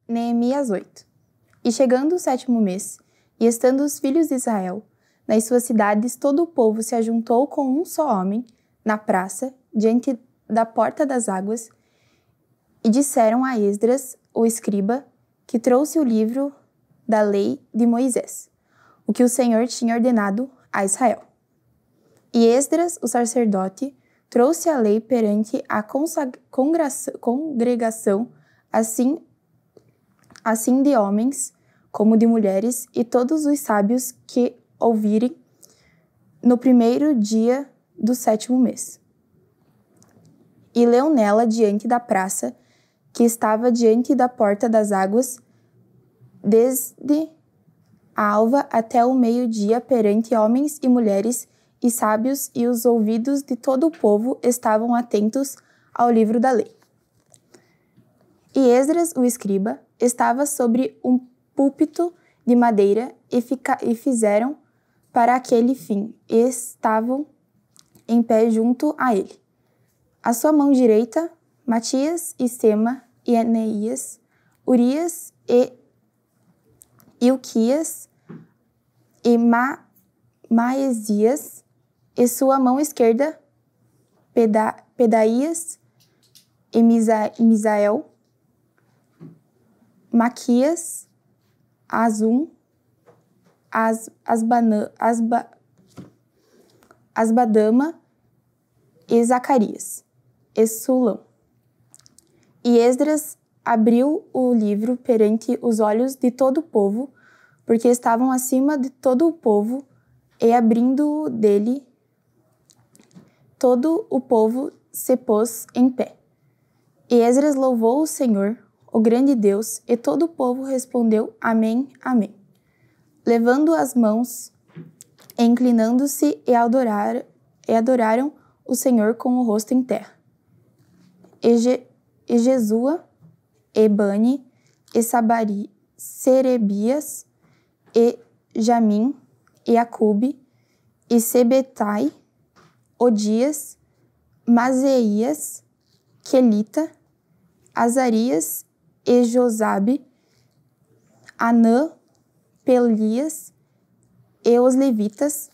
Neemias 8. E chegando o 7º mês, e estando os filhos de Israel nas suas cidades, todo o povo se ajuntou com um só homem na praça, diante da porta das águas, e disseram a Esdras, o escriba, que trouxe o livro da lei de Moisés, o que o Senhor tinha ordenado a Israel. E Esdras, o sacerdote, trouxe a lei perante a congregação, assim de homens como de mulheres, e todos os sábios que ouvirem no primeiro dia do 7º mês. E leu nela diante da praça, que estava diante da porta das águas, desde a alva até o meio-dia, perante homens e mulheres e sábios, e os ouvidos de todo o povo estavam atentos ao livro da lei. E Esdras, o escriba, estava sobre um púlpito de madeira, e fizeram para aquele fim, e estavam em pé junto a ele. À sua mão direita, Matias e Sema e Eneias, Urias e Ilquias e Maesias, e sua mão esquerda, Pedaías e Misael, Maquias, Azum, Asbadama e Zacarias, e Sulão. E Esdras abriu o livro perante os olhos de todo o povo, porque estavam acima de todo o povo, e abrindo-o dele, todo o povo se pôs em pé. E Esdras louvou o Senhor, o grande Deus, e todo o povo respondeu: Amém, Amém, levando as mãos, e inclinando-se, e adoraram o Senhor com o rosto em terra. E Jesua, e Bani, e Serebias, e Jamim, e Acube, e Sebetai, Odias, Mazeias, Quelita, Azarias e Josabe, Anã, Pelias e os levitas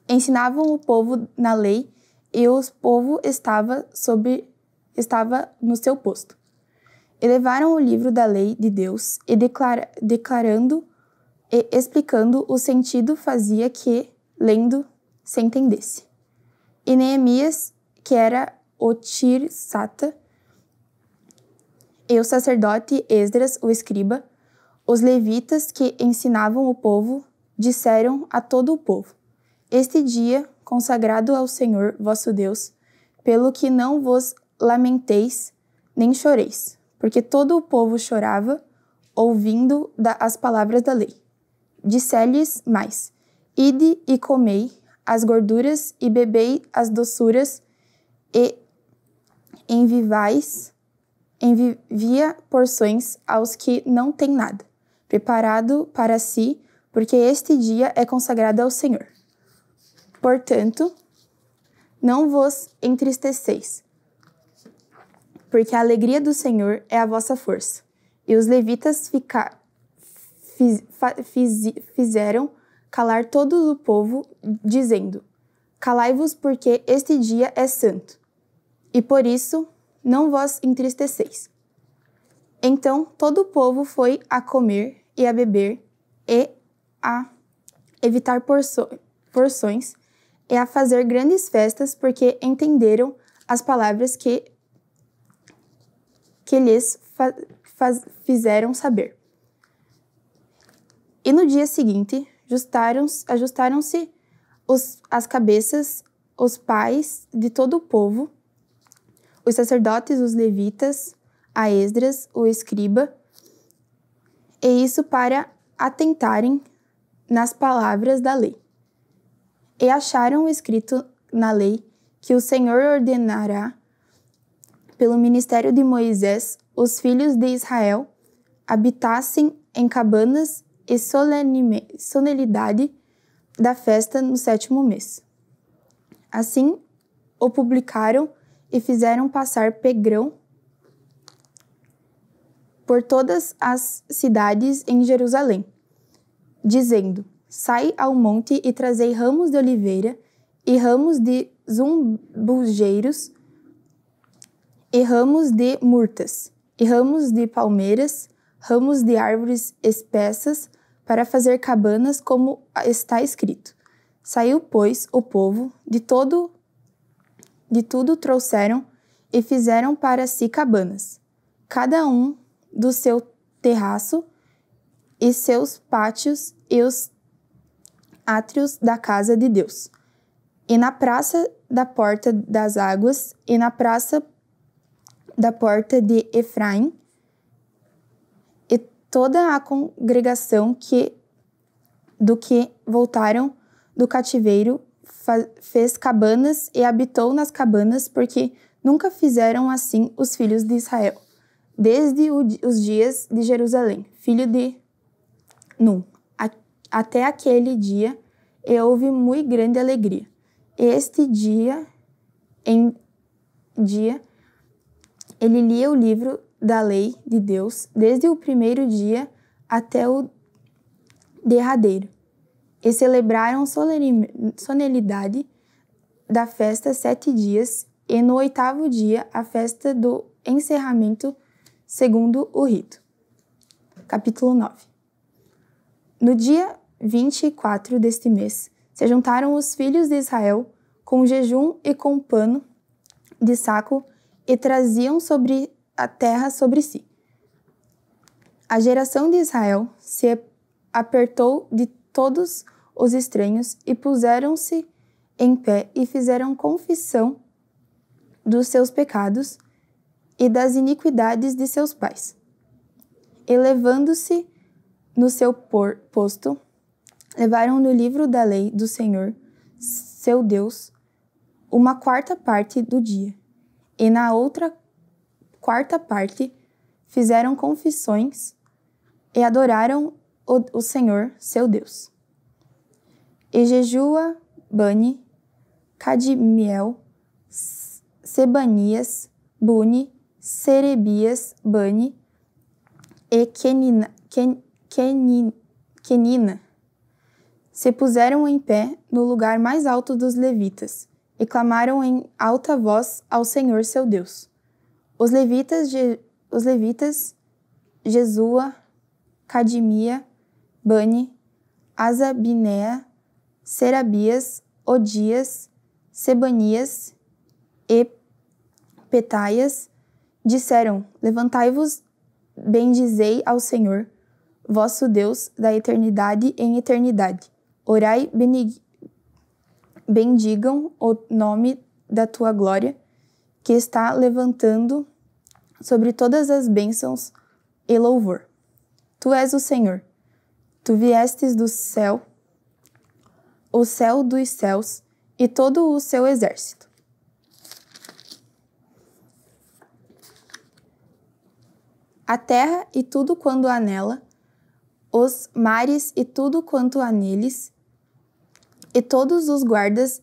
ensinavam o povo na lei, e o povo estava no seu posto. E levaram o livro da lei de Deus, e declarando e explicando o sentido, fazia que, lendo, se entendesse. E Neemias, que era o Tirsata, e o sacerdote Esdras, o escriba, os levitas que ensinavam o povo, disseram a todo o povo: Este dia, consagrado ao Senhor vosso Deus, pelo que não vos lamenteis nem choreis, porque todo o povo chorava, ouvindo as palavras da lei. Disse-lhes mais: Ide e comei as gorduras, e bebei as doçuras, e envia porções aos que não têm nada preparado para si, porque este dia é consagrado ao Senhor. Portanto, não vos entristeceis, porque a alegria do Senhor é a vossa força. E os levitas fizeram calar todo o povo, dizendo: Calai-vos, porque este dia é santo, e por isso não vos entristeceis. Então todo o povo foi a comer e a beber, e a evitar porções, e a fazer grandes festas, porque entenderam as palavras que lhes fizeram saber. E no dia seguinte ajustaram-se as cabeças, os pais de todo o povo, os sacerdotes, os levitas, a Esdras, o escriba, e isso para atentarem nas palavras da lei. E acharam escrito na lei que o Senhor ordenará, pelo ministério de Moisés, os filhos de Israel habitassem em cabanas e solenidade da festa no 7º mês. Assim o publicaram e fizeram passar por todas as cidades em Jerusalém, dizendo: Sai ao monte e trazei ramos de oliveira, e ramos de zumbujeiros, e ramos de murtas, e ramos de palmeiras, ramos de árvores espessas, para fazer cabanas, como está escrito. Saiu, pois, o povo, de tudo trouxeram, e fizeram para si cabanas, cada um do seu terraço, e seus pátios, e os átrios da casa de Deus, e na praça da porta das águas, e na praça da porta de Efraim, e toda a congregação que voltaram do cativeiro fez cabanas e habitou nas cabanas, porque nunca fizeram assim os filhos de Israel, desde os dias de Jerusalém, filho de Num, até aquele dia, e houve muito grande alegria. Este dia, ele lia o livro da lei de Deus, desde o primeiro dia até o derradeiro. E celebraram solenidade da festa 7 dias, e no 8º dia a festa do encerramento, segundo o rito. Capítulo 9. No dia 24 deste mês, se juntaram os filhos de Israel com jejum e com pano de saco, e traziam sobre a terra sobre si. A geração de Israel se apertou de todos os estranhos, e puseram-se em pé e fizeram confissão dos seus pecados e das iniquidades de seus pais. E levando-se no seu posto, levaram no livro da lei do Senhor, seu Deus, uma quarta parte do dia, e na outra quarta parte fizeram confissões e adoraram o Senhor, seu Deus. E Jesua, Bani, Cadmiel, Sebanias, Buni, Serebias, Bani e Kenina se puseram em pé no lugar mais alto dos levitas e clamaram em alta voz ao Senhor seu Deus. Os levitas Jesua, Cadmia, Bani, Asabinea, Serabias, Odias, Sebanias e Petaias disseram: Levantai-vos, bendizei ao Senhor, vosso Deus, da eternidade em eternidade. Orai, bendigam o nome da tua glória, que está levantando sobre todas as bênçãos e louvor. Tu és o Senhor, tu viestes do céu, o céu dos céus e todo o seu exército. A terra e tudo quanto há nela, os mares e tudo quanto há neles, e todos os guardas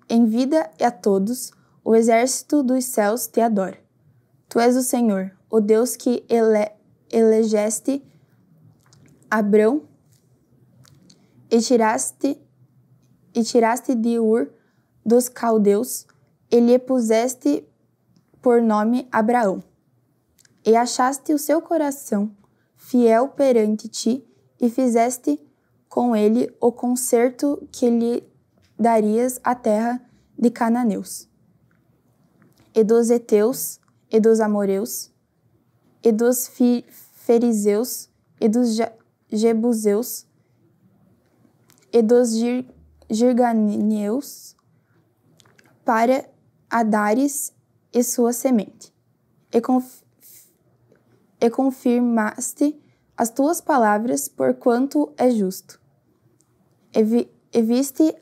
em vida a todos, o exército dos céus te adora. Tu és o Senhor, o Deus que elegeste Abrão e tiraste de Ur dos caldeus, e lhe puseste por nome Abraão. E achaste o seu coração fiel perante ti, e fizeste com ele o concerto que lhe darias a terra de cananeus, e dos heteus, e dos amoreus, e dos fariseus, e dos jebuseus, e dos girganeus, para Adares e sua semente. E confirmaste as tuas palavras, porquanto é justo. E viste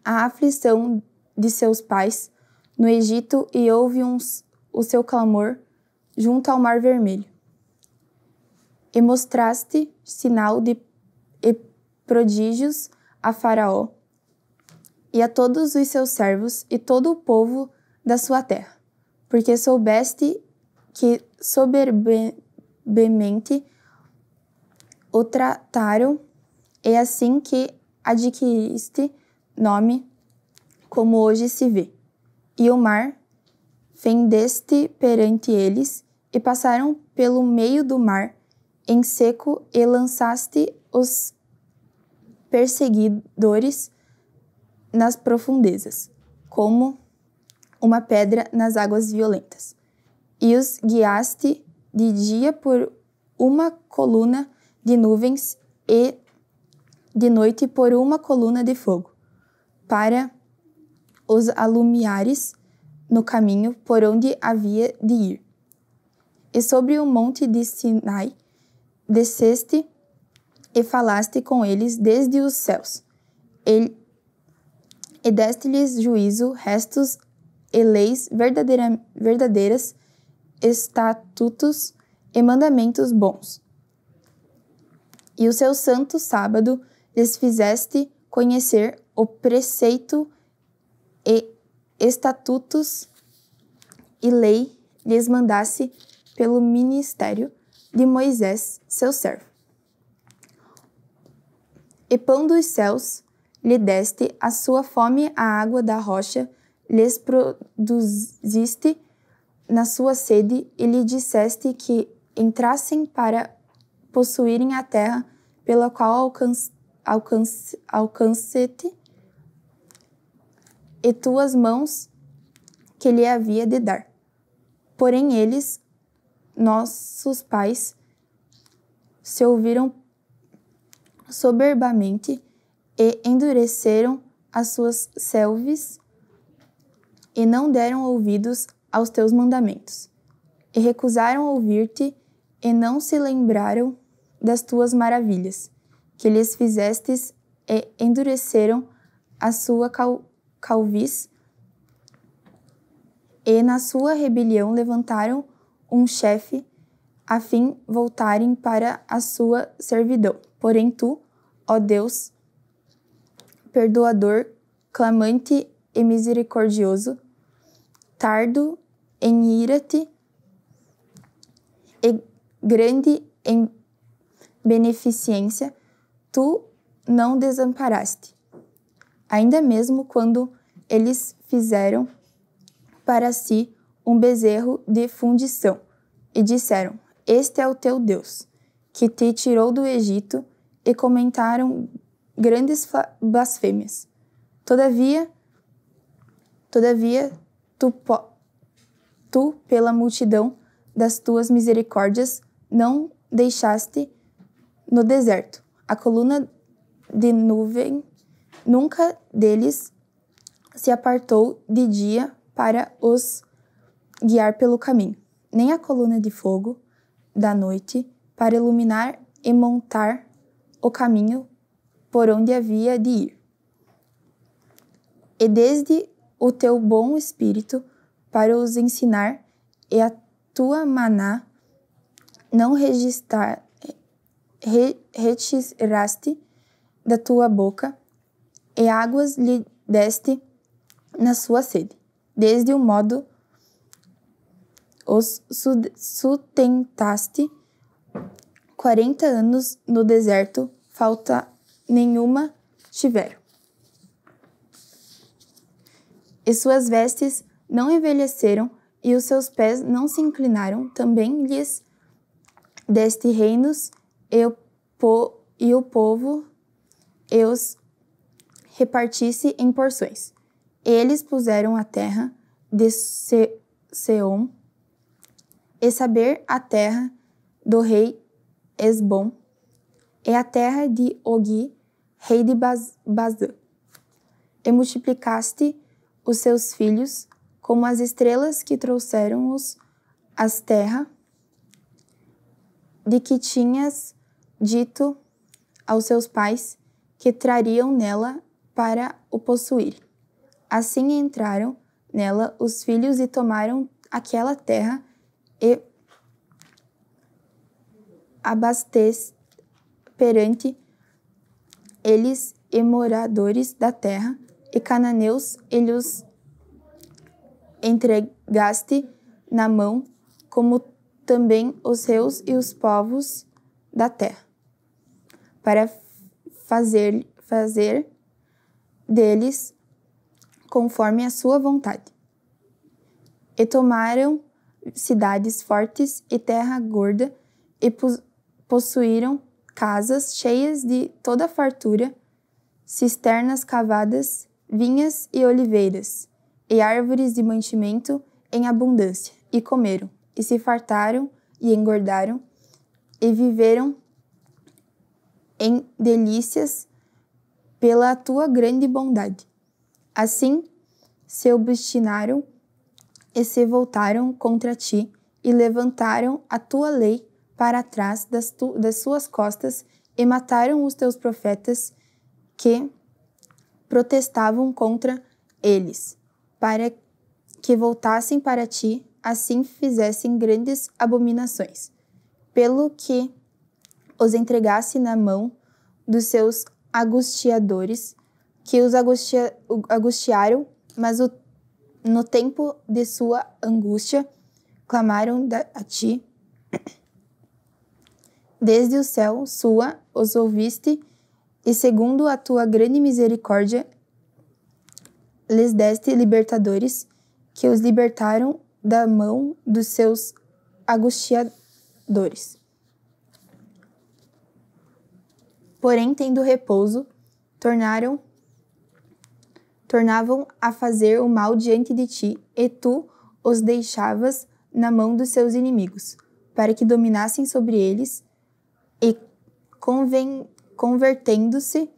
a aflição de seus pais no Egito, e ouve o seu clamor junto ao Mar Vermelho. E mostraste sinal e prodígios a Faraó e a todos os seus servos e todo o povo da sua terra, porque soubeste que soberbemente o trataram, é assim que adquiriste nome, como hoje se vê. E o mar fendeste perante eles, e passaram pelo meio do mar em seco, e lançaste os perseguidores nas profundezas, como uma pedra nas águas violentas. E os guiaste de dia por uma coluna de nuvens e de noite por uma coluna de fogo, para os alumiares no caminho por onde havia de ir. E sobre o monte de Sinai desceste e falaste com eles desde os céus, e deste-lhes juízo, restos e leis verdadeiras, estatutos e mandamentos bons. E o seu santo sábado lhes fizeste conhecer o preceito e estatutos e lei lhes mandasse pelo ministério de Moisés, seu servo. E pão dos céus lhe deste, a sua fome a água da rocha lhes produziste na sua sede, e lhe disseste que entrassem para possuírem a terra pela qual alcancete e tuas mãos que lhe havia de dar. Porém eles, nossos pais, se ouviram soberbamente e endureceram as suas cerviz e não deram ouvidos aos teus mandamentos, e recusaram ouvir-te e não se lembraram das tuas maravilhas, que lhes fizestes, e endureceram a sua calvície, e na sua rebelião levantaram um chefe, a fim voltarem para a sua servidão. Porém tu, ó Deus, perdoador, clamante e misericordioso, tardo em ira-te e grande em beneficência, tu não desamparaste. Ainda mesmo quando eles fizeram para si um bezerro de fundição e disseram: Este é o teu Deus, que te tirou do Egito, e comentaram grandes blasfêmias. Todavia, tu, pela multidão das tuas misericórdias, não deixaste no deserto. A coluna de nuvem nunca deles se apartou de dia para os guiar pelo caminho, nem a coluna de fogo da noite para iluminar e montar o caminho por onde havia de ir. E desde o teu bom espírito para os ensinar, e a tua maná não retiraste da tua boca, e águas lhe deste na sua sede. Desde o modo os sustentaste 40 anos no deserto, falta nenhuma tiveram. E suas vestes não envelheceram, e os seus pés não se inclinaram. Também lhes deste reinos, e o povo e os repartisse em porções. Eles puseram a terra de Seom, e saber a terra do rei Esbom, e a terra de Ogi, rei de Bazã. E multiplicaste os seus filhos como as estrelas que trouxeram-os às terras de que tinhas dito aos seus pais que trariam nela para o possuir. Assim entraram nela os filhos e tomaram aquela terra e abastece perante eles e moradores da terra, e cananeus, e os entregaste na mão como também os reis e os povos da terra, para fazer deles conforme a sua vontade. E tomaram cidades fortes e terra gorda, e possuíram casas cheias de toda fartura, cisternas cavadas, vinhas e oliveiras, e árvores de mantimento em abundância, e comeram, e se fartaram, e engordaram, e viveram em delícias pela tua grande bondade. Assim se obstinaram e se voltaram contra ti, e levantaram a tua lei para trás das suas costas, e mataram os teus profetas que protestavam contra eles, para que voltassem para ti, assim fizessem grandes abominações, pelo que os entregasse na mão dos seus angustiadores, que os angustiaram, mas no tempo de sua angústia clamaram a ti. Desde o céu os ouviste, e segundo a tua grande misericórdia lhes deste libertadores, que os libertaram da mão dos seus angustiadores. Porém, tendo repouso, tornavam a fazer o mal diante de ti, e tu os deixavas na mão dos seus inimigos, para que dominassem sobre eles, e convertendo-se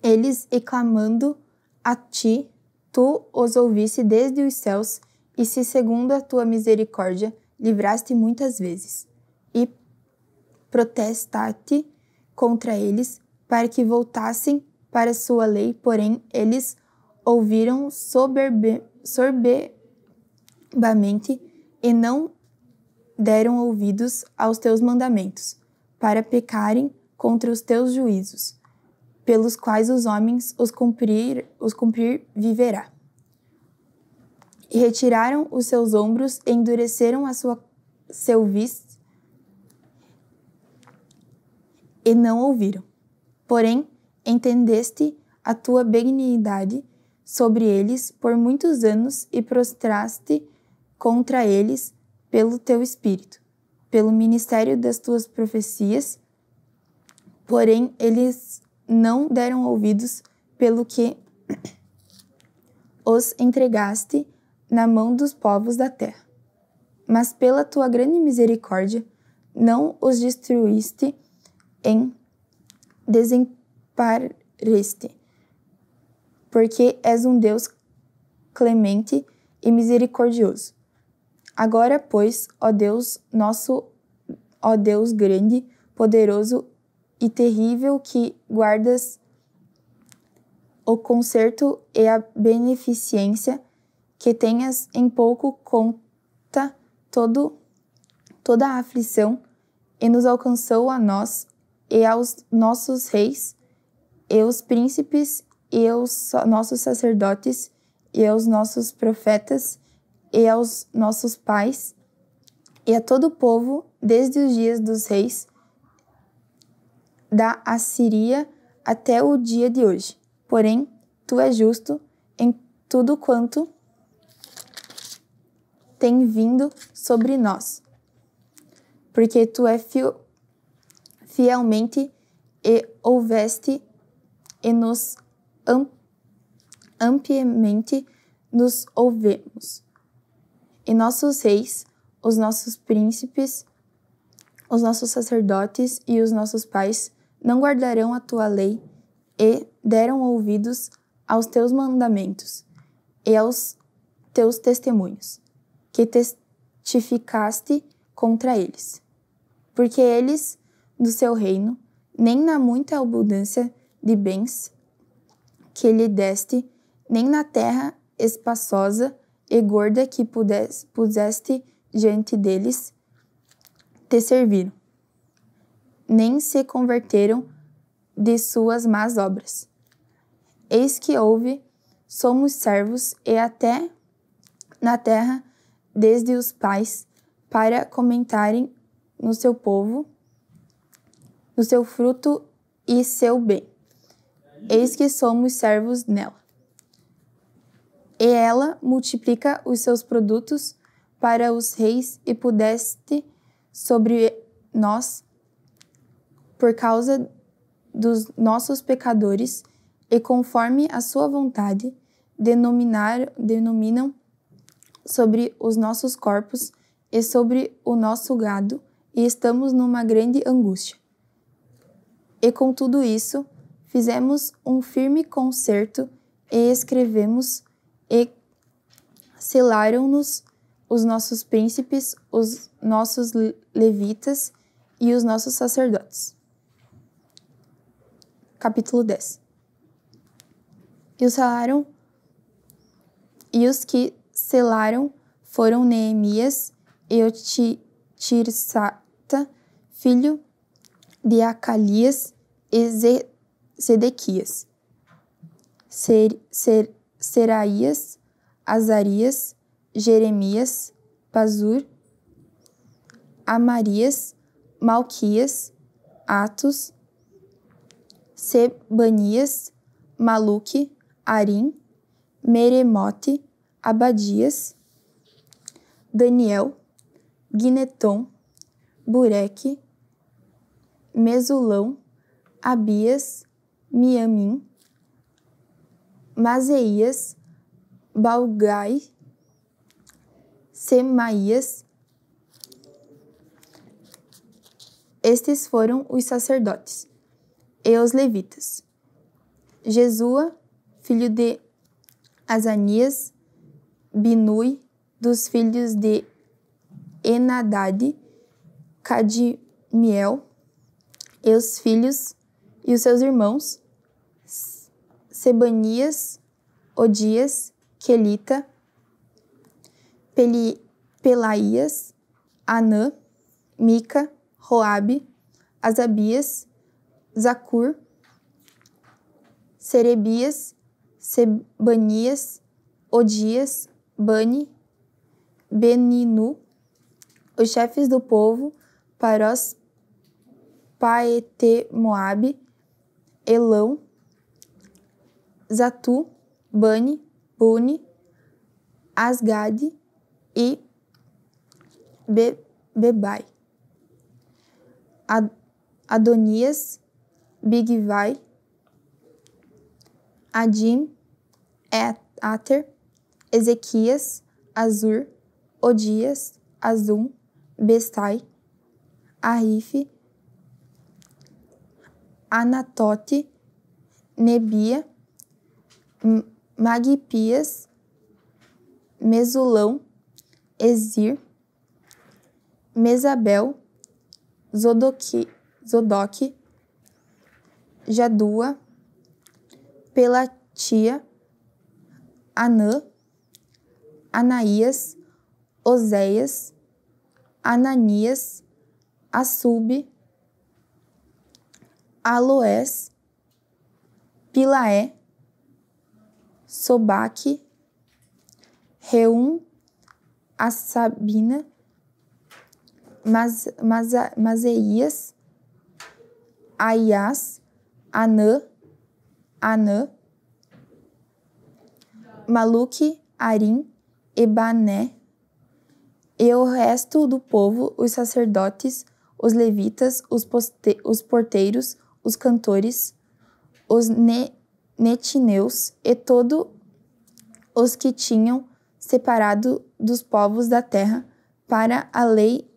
eles e clamando a ti, tu os ouviste desde os céus, e se segundo a tua misericórdia livraste muitas vezes, e protestaste contra eles, para que voltassem para sua lei, porém eles ouviram soberbamente e não deram ouvidos aos teus mandamentos, para pecarem contra os teus juízos, pelos quais os homens os cumprir viverá. E retiraram os seus ombros, e endureceram seu vis, e não ouviram. Porém, entendeste a tua benignidade sobre eles por muitos anos, e prostraste contra eles pelo teu espírito, pelo ministério das tuas profecias, porém eles não deram ouvidos, pelo que os entregaste na mão dos povos da terra. Mas pela tua grande misericórdia não os destruíste em desampareste, porque és um Deus clemente e misericordioso. Agora, pois, ó Deus grande, poderoso e terrível, que guardas o conserto e a beneficência, que tenhas em pouco conta toda a aflição, e nos alcançou a nós e aos nossos reis, e os príncipes, e aos nossos sacerdotes, e aos nossos profetas, e aos nossos pais, e a todo o povo, desde os dias dos reis da Assíria até o dia de hoje. Porém, tu és justo em tudo quanto tem vindo sobre nós, porque tu és fielmente e houveste e nos amplamente nos ouvemos. E nossos reis, os nossos príncipes, os nossos sacerdotes e os nossos pais não guardarão a tua lei, e deram ouvidos aos teus mandamentos e aos teus testemunhos, que testificaste contra eles. Porque eles, do seu reino, nem na muita abundância de bens que lhe deste, nem na terra espaçosa e gorda que puseste diante deles, te serviram, nem se converteram de suas más obras. Eis que houve, somos servos, e até na terra, desde os pais, para comentarem no seu povo, no seu fruto e seu bem. Eis que somos servos nela. E ela multiplica os seus produtos para os reis e pudeste sobre nós por causa dos nossos pecadores e conforme a sua vontade denominam sobre os nossos corpos e sobre o nosso gado e estamos numa grande angústia. E com tudo isso, fizemos um firme concerto e escrevemos e selaram-nos os nossos príncipes, os nossos levitas e os nossos sacerdotes. Capítulo 10. E os que selaram foram Neemias e o Tirsata, filho de Acalias, e Sedequias, Seraías, Azarias, Jeremias, Pazur, Amarias, Malquias, Atos, Sebanias, Maluque, Arim, Meremote, Abadias, Daniel, Gineton, Bureque, Mesulão, Abias, Miamim, Mazeias, Balgai, Semaías. Estes foram os sacerdotes e os levitas. Jesua, filho de Azanias, Binui, dos filhos de Enadade, Cadmiel, e os filhos e os seus irmãos, Sebanias, Odias, Quelita, Pelaías, Anã, Mica, Roabe, Asabias, Zacur, Serebias, Sebanias, Odias, Bani, Beninu, os chefes do povo, Parós, Paete Moabe, Elão, Zatu, Bani, Buni, Asgade e Bebai, Adonias, Bigvai, Adim, Ater, Ezequias, Azur, Odias, Azum, Bestai, Arife, Anatote, Nebia, Magpias, Mesulão, Ezir, Mesabel, Zodoque, Jadua, Pelatia, Anã, Anaías, Oséias, Ananias, Assube, Aloés, Pilaé, Sobaque, Reum, Assabina, Mazeias, Aias, Anã, Maluque, Arim, Ebané, e o resto do povo, os sacerdotes, os levitas, os porteiros, os cantores, os netineus e todos os que tinham separado dos povos da terra para a lei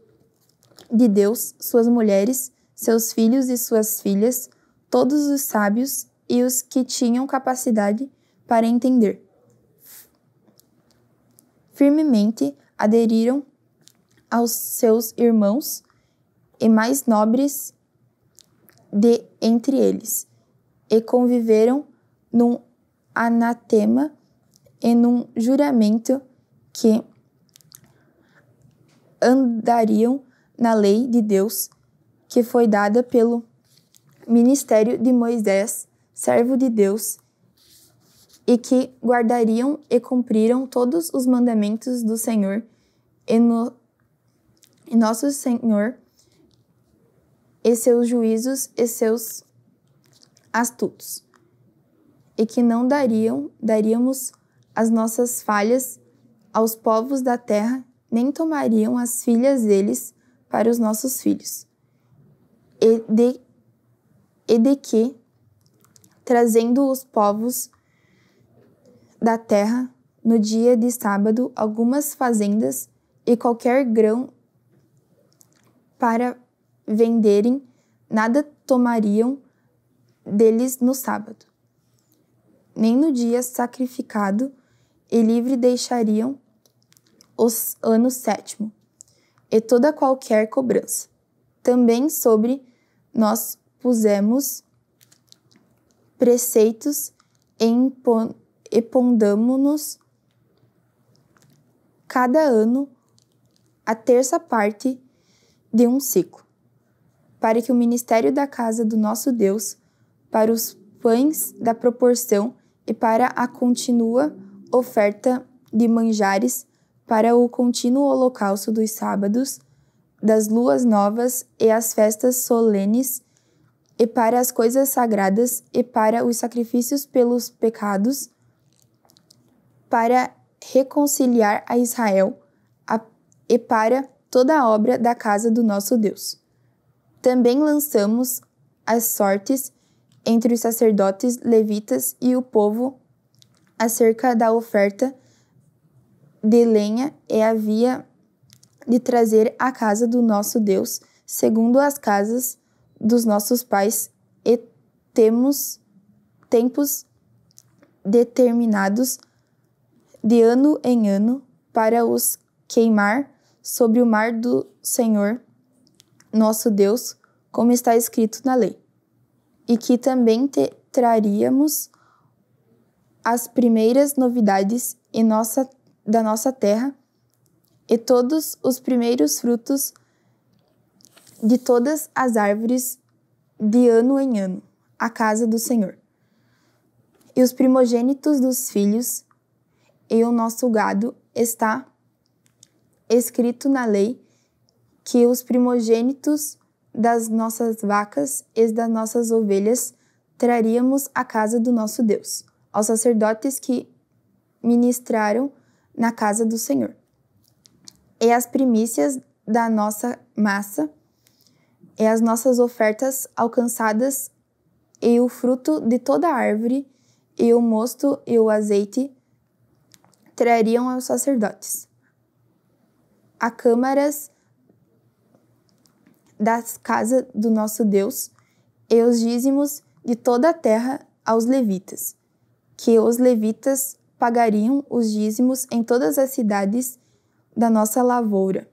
de Deus, suas mulheres, seus filhos e suas filhas, todos os sábios e os que tinham capacidade para entender. Firmemente aderiram aos seus irmãos e mais nobres de entre eles, e conviveram num anatema e num juramento que andariam na lei de Deus que foi dada pelo ministério de Moisés, servo de Deus, e que guardariam e cumpriram todos os mandamentos do Senhor e nosso Senhor e seus juízos e seus astutos, e que não daríamos as nossas falhas aos povos da terra, nem tomariam as filhas deles para os nossos filhos, e de que, trazendo os povos da terra no dia de sábado algumas fazendas e qualquer grão para venderem, nada tomariam deles no sábado, nem no dia sacrificado, e livre deixariam os anos sétimo, e toda qualquer cobrança. Também sobre nós pusemos preceitos e pondamo-nos cada ano a terça parte de um ciclo, para que o ministério da casa do nosso Deus, para os pães da proporção e para a contínua oferta de manjares, para o contínuo holocausto dos sábados, das luas novas e as festas solenes, e para as coisas sagradas, e para os sacrifícios pelos pecados, para reconciliar a Israel, e para toda a obra da casa do nosso Deus. Também lançamos as sortes entre os sacerdotes levitas e o povo acerca da oferta de lenha, e havia de trazer à casa do nosso Deus, segundo as casas dos nossos pais, e temos tempos determinados de ano em ano para os queimar sobre o mar do Senhor nosso Deus, como está escrito na lei. E que também traríamos as primeiras novidades da nossa terra, e todos os primeiros frutos de todas as árvores de ano em ano, à casa do Senhor. E os primogênitos dos filhos e o nosso gado, está escrito na lei que os primogênitos das nossas vacas e das nossas ovelhas traríamos à casa do nosso Deus, aos sacerdotes que ministraram na casa do Senhor. E as primícias da nossa massa, e as nossas ofertas alcançadas, e o fruto de toda a árvore, e o mosto e o azeite, trariam aos sacerdotes. A câmaras das casas do nosso Deus, e os dízimos de toda a terra aos levitas, que os levitas pagariam os dízimos em todas as cidades da nossa lavoura,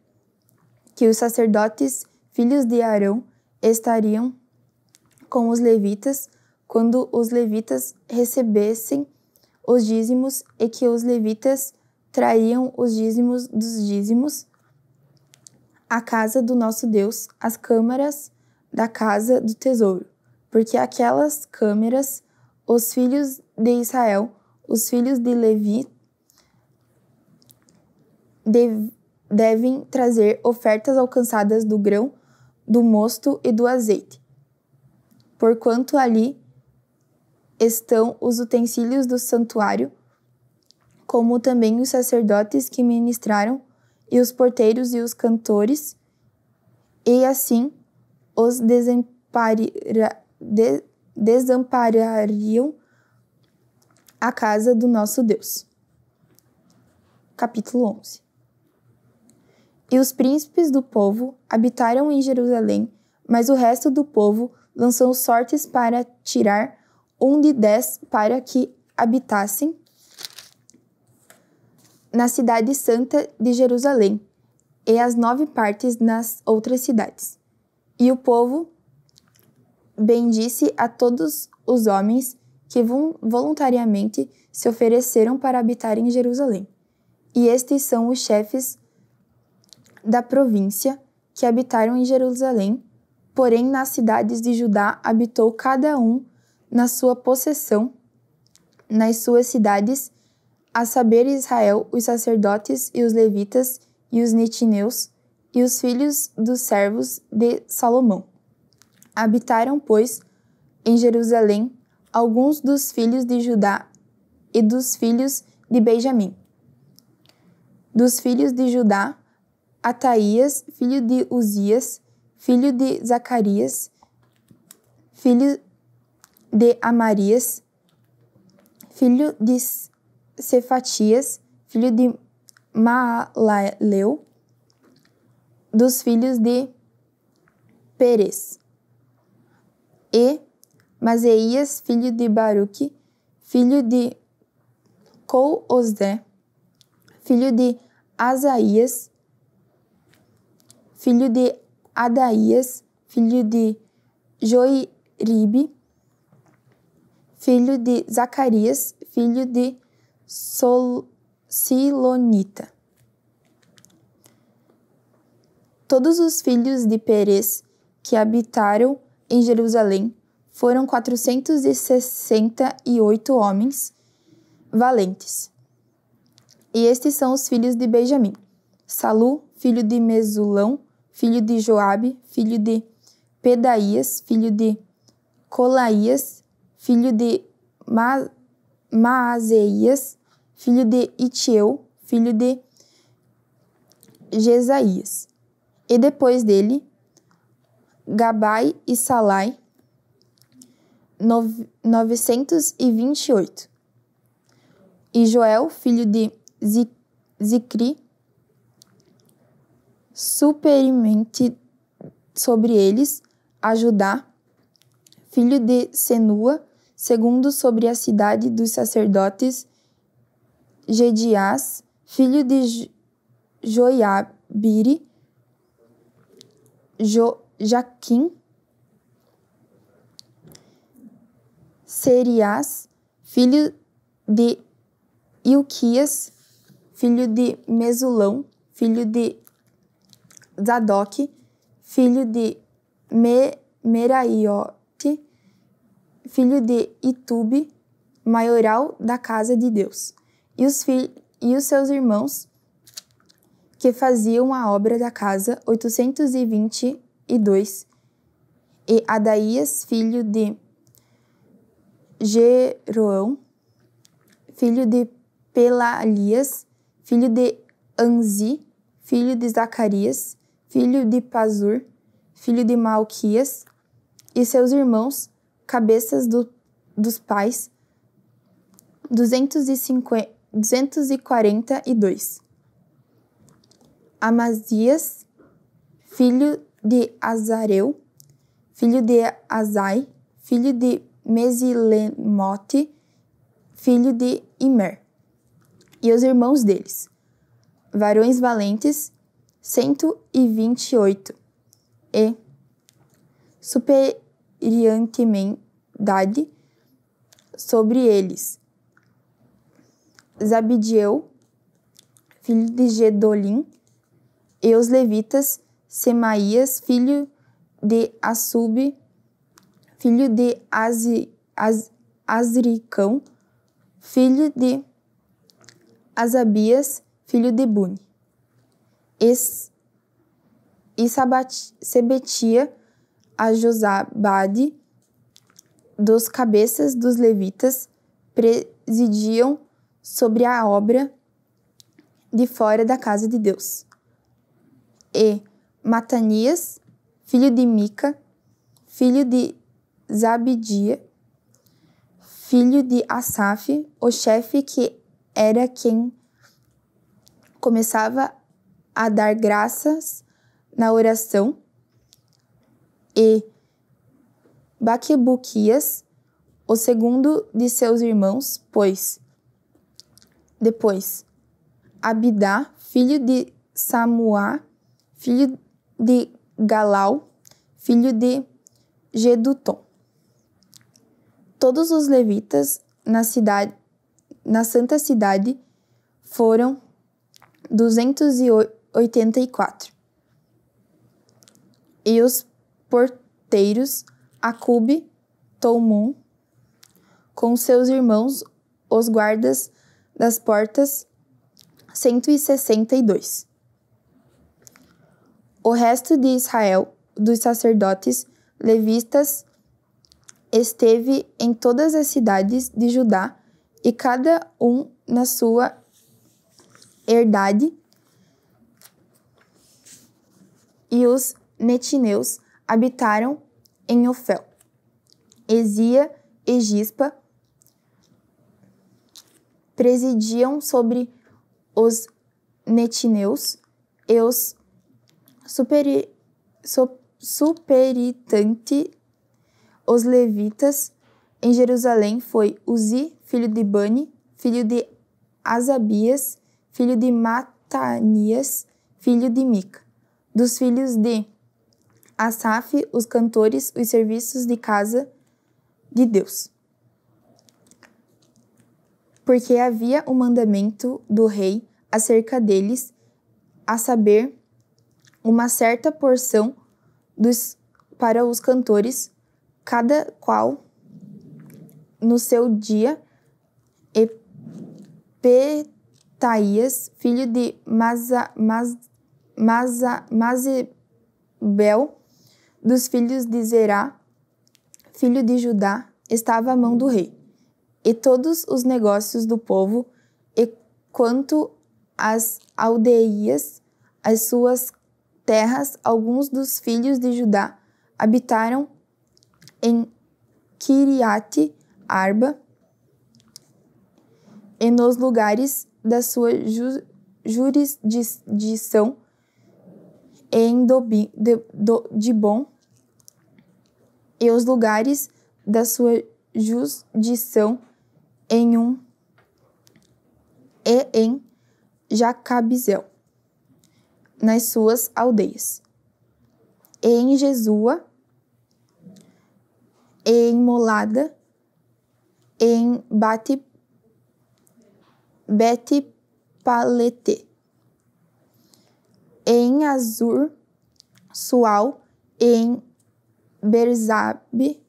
que os sacerdotes, filhos de Arão, estariam com os levitas quando os levitas recebessem os dízimos, e que os levitas trariam os dízimos dos dízimos à casa do nosso Deus, as câmaras da casa do tesouro, porque aquelas câmaras, os filhos de Israel, os filhos de Levi, devem trazer ofertas alcançadas do grão, do mosto e do azeite, porquanto ali estão os utensílios do santuário, como também os sacerdotes que ministraram, e os porteiros e os cantores, e assim os desamparariam a casa do nosso Deus. Capítulo 11. E os príncipes do povo habitaram em Jerusalém, mas o resto do povo lançou sortes para tirar 10 para que habitassem na cidade santa de Jerusalém, e as 9 partes nas outras cidades. E o povo bendisse a todos os homens que voluntariamente se ofereceram para habitar em Jerusalém. E estes são os chefes da província que habitaram em Jerusalém, porém nas cidades de Judá habitou cada um na sua possessão, nas suas cidades, a saber Israel, os sacerdotes e os levitas e os netineus e os filhos dos servos de Salomão. Habitaram, pois, em Jerusalém alguns dos filhos de Judá e dos filhos de Benjamim. Dos filhos de Judá, Ataías, filho de Uzias, filho de Zacarias, filho de Amarias, filho de Cefatias, filho de Maalaleu, dos filhos de Perez, e Mazeias, filho de Baruque, filho de Coozé, filho de Asaías, filho de Adaías, filho de Joiribe, filho de Zacarias, filho de Silonita. Todos os filhos de Perez que habitaram em Jerusalém foram 468 homens valentes. E estes são os filhos de Benjamim: Salu, filho de Mesulão, filho de Joabe, filho de Pedaías, filho de Colaías, filho de Maazeias, filho de Itiel, filho de Jesaías. E depois dele, Gabai e Salai, 928. E Joel, filho de Zicri, superimente sobre eles, a Judá, filho de Senua, segundo sobre a cidade dos sacerdotes, Gediás, filho de Joiabire, Jaquim, Serias, filho de Ilquias, filho de Mesulão, filho de Zadok, filho de Meraiote, filho de Itube, maioral da casa de Deus, e os seus irmãos, que faziam a obra da casa, 822, e Adaías, filho de Jeroão, filho de Pelalias, filho de Anzi, filho de Zacarias, filho de Pazur, filho de Malquias, e seus irmãos, cabeças dos pais, 242. Amazias, filho de Azareu, filho de Azai, filho de Mesilemote, filho de Imer, e os irmãos deles, varões valentes, 128, e superiantemente sobre eles, Zabidiel, filho de Gedolim, e os levitas, Semaías, filho de Assub, filho de Azricão, filho de Asabias, filho de Buni, e Sebetia, a Josabade, dos cabeças dos levitas, presidiam sobre a obra de fora da casa de Deus. E Matanias, filho de Mica, filho de Zabidia, filho de Asaf, o chefe que era quem começava a dar graças na oração, e Baquebuquias, o segundo de seus irmãos, depois Abidá, filho de Samuá, filho de Galau, filho de Gedutom. Todos os levitas na santa cidade foram 284. E os porteiros, Acube, Tolmon, com seus irmãos, os guardas das portas, 162. O resto de Israel, dos sacerdotes levitas, esteve em todas as cidades de Judá, e cada um na sua herdade, e os netineus habitaram em Ofel. Ezia e Gispa presidiam sobre os netineus, e os superintendentes, os levitas. Em Jerusalém foi Uzi, filho de Bani, filho de Asabias, filho de Matanias, filho de Mica. Dos filhos de Asaf, os cantores, os serviços de casa de Deus. Porque havia um mandamento do rei acerca deles, a saber, uma certa porção para os cantores, cada qual no seu dia, e Petaías, filho de Mazebel, dos filhos de Zerá, filho de Judá, estava à mão do rei. E todos os negócios do povo, e quanto às aldeias, as suas terras, alguns dos filhos de Judá habitaram em Kiriate Arba, e nos lugares da sua jurisdição, em Dibon, e os lugares da sua jurisdição em Jacabizel, nas suas aldeias, e em Jesua, e em Molada, e em Bet-Palete, e em Azur, Sual, e em Berzabe,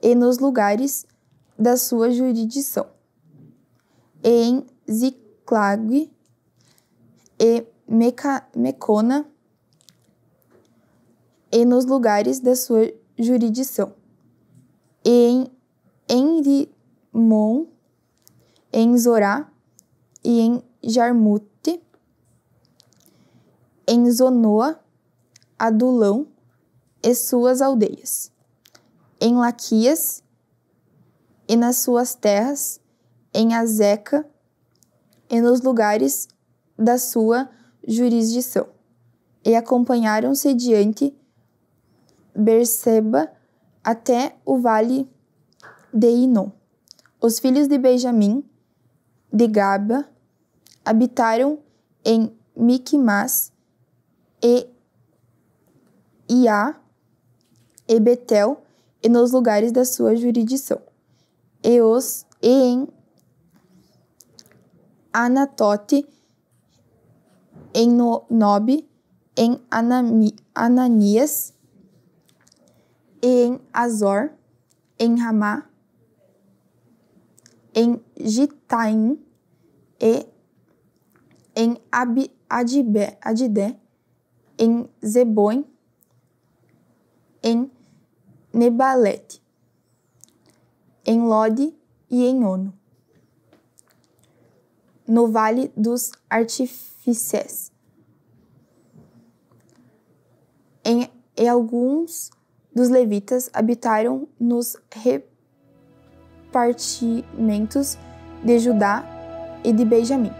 e nos lugares da sua jurisdição, e em Ziclag, e Mecona, e nos lugares da sua jurisdição, e em Enrimon, em Zorá, e em Jarmute, em Zonoa, Adulão e suas aldeias, em Laquias e nas suas terras, em Azeca e nos lugares da sua jurisdição, e acompanharam-se diante Berseba até o vale de Inom. Os filhos de Benjamim, de Gaba, habitaram em Miquimás, e Iá, e Betel, e nos lugares da sua jurisdição, e em Anatote, em Nobe, em Ananias, e em Azor, em Ramá, em Gitaim, e em Adidé, em Zeboim, em Nebalete, em Lode e em Ono, no vale dos artífices. E alguns dos levitas habitaram nos repartimentos de Judá e de Benjamim.